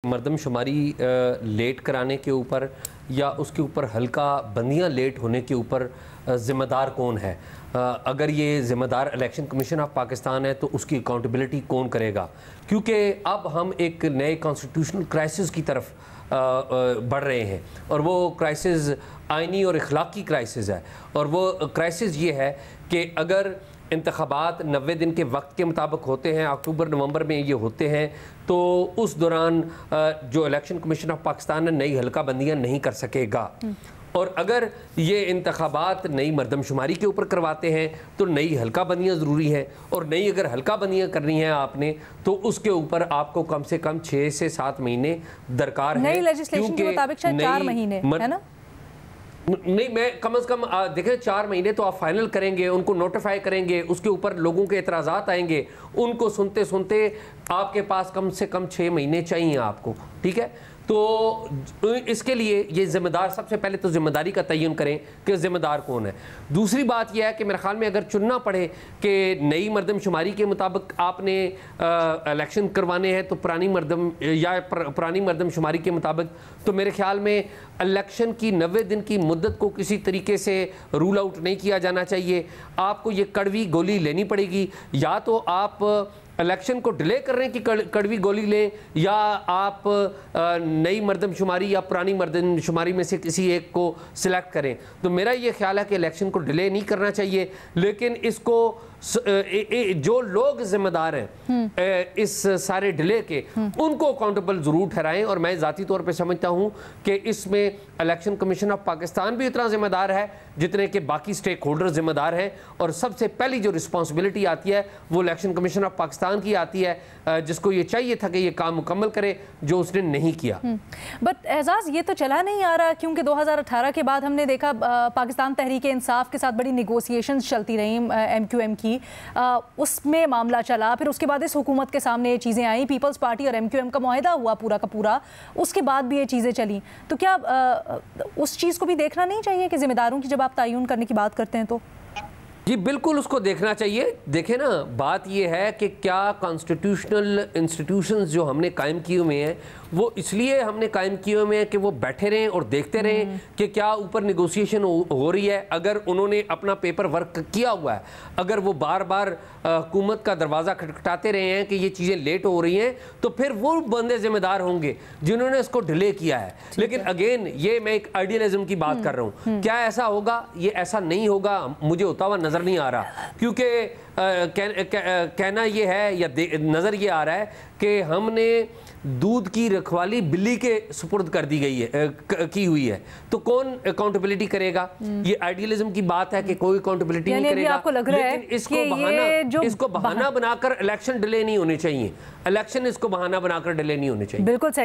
मरदमशुमारी late कराने के ऊपर या उसके ऊपर हल्का बंदियां लेट होने के ऊपर ज़िम्मेदार कौन है? अगर ये ज़िम्मेदार इलेक्शन कमीशन ऑफ पाकिस्तान है तो उसकी अकाउंटेबिलिटी कौन करेगा? क्योंकि अब हम एक नए कॉन्स्टिट्यूशनल क्राइसिस की तरफ बढ़ रहे हैं और वो क्राइसिस आइनी और इखलाकी क्राइसिस है। और वो क्राइसिस ये है कि अगर इंतखाबात 90 दिन के वक्त के मुताबिक होते हैं, अक्टूबर नवंबर में ये होते हैं, तो उस दौरान जो इलेक्शन कमीशन ऑफ पाकिस्तान है नई हल्का बंदियाँ नहीं कर सकेगा। और अगर ये इंतखाबात नई मरदमशुमारी के ऊपर करवाते हैं तो नई हल्का बंदियाँ ज़रूरी है, और नई अगर हल्का बंदियाँ करनी है आपने तो उसके ऊपर आपको कम से कम 6 से 7 महीने दरकार है। नई लेजिस्लेशन के मुताबिक शायद 4 महीने है ना? नहीं, मैं कम से कम देखें 4 महीने तो आप फाइनल करेंगे, उनको नोटिफाई करेंगे, उसके ऊपर लोगों के एतराज़ात आएंगे, उनको सुनते सुनते आपके पास कम से कम 6 महीने चाहिए आपको। ठीक है, तो इसके लिए ये जिम्मेदार, सबसे पहले तो जिम्मेदारी का तयन करें कि जिम्मेदार कौन है। दूसरी बात यह है कि मेरे ख्याल में अगर चुनना पड़े कि नई मरदमशुमारी के मुताबिक आपने इलेक्शन करवाने हैं तो पुरानी मरदमशुमारी के मुताबिक, तो मेरे ख्याल में इलेक्शन की 90 दिन की मुद्दत को किसी तरीके से रूल आउट नहीं किया जाना चाहिए। आपको ये कड़वी गोली लेनी पड़ेगी, या तो आप इलेक्शन को डिले करने की कड़वी गोली लें, या आप नई मरदमशुमारी या पुरानी मरदमशुमारी में से किसी एक को सिलेक्ट करें। तो मेरा ये ख्याल है कि इलेक्शन को डिले नहीं करना चाहिए, लेकिन इसको जो लोग जिम्मेदार हैं इस सारे डिले के, उनको अकाउंटेबल ज़रूर ठहराएं। और मैं ज़ाती तौर पे समझता हूँ कि इसमें इलेक्शन कमीशन ऑफ पाकिस्तान भी उतना जिम्मेदार है जितने के बाकी स्टेक होल्डर जिम्मेदार हैं। और सबसे पहली जो रिस्पॉन्सिबिलिटी आती है वो इलेक्शन कमीशन ऑफ पाकिस्तान की आती है, जिसको ये चाहिए था कि ये काम मुकम्मल करे, जो उसने नहीं किया। बट एजाज, ये तो चला नहीं आ रहा, क्योंकि 2018 के बाद हमने देखा पाकिस्तान तहरीक इंसाफ के साथ बड़ी निगोसिएशंस चलती रही MQM की, उसमें मामला चला, फिर उसके बाद इस हुकूमत के सामने ये चीज़ें आई, पीपल्स पार्टी और MQM का मुआहिदा हुआ पूरा का पूरा, उसके बाद भी ये चीज़ें चली। तो क्या उस चीज़ को भी देखना नहीं चाहिए कि जिम्मेदारों की जब आप तयन करने की बात करते हैं तो? जी बिल्कुल, उसको देखना चाहिए। देखें ना, बात यह है कि क्या कॉन्स्टिट्यूशनल इंस्टीट्यूशंस जो हमने कायम किए हुए हैं वो इसलिए हमने कायम किए हुए हैं कि वो बैठे रहें और देखते रहें कि क्या ऊपर निगोशिएशन हो रही है। अगर उन्होंने अपना पेपर वर्क किया हुआ है, अगर वो बार बार हुकूमत का दरवाज़ा खटखटाते रहे हैं कि ये चीज़ें लेट हो रही हैं, तो फिर वो बंदे जिम्मेदार होंगे जिन्होंने इसको डिले किया है। लेकिन अगेन, ये मैं एक आइडियलिज्म की बात कर रहा हूँ। क्या ऐसा होगा? ये ऐसा नहीं होगा, मुझे होता हुआ नज़र नहीं आ रहा, क्योंकि कहना ये है या नज़र ये आ रहा है कि हमने दूध की रखवाली बिल्ली के सुपुर्द कर दी गई है, की हुई है, तो कौन अकाउंटेबिलिटी करेगा? ये आइडियलिज्म की बात है कि कोई अकाउंटेबिलिटी नहीं करेगा। आपको लग रहा है लेकिन इसको बहाना बनाकर इलेक्शन डिले नहीं होने चाहिए, इलेक्शन इसको बहाना बनाकर डिले नहीं होने चाहिए। बिल्कुल सही।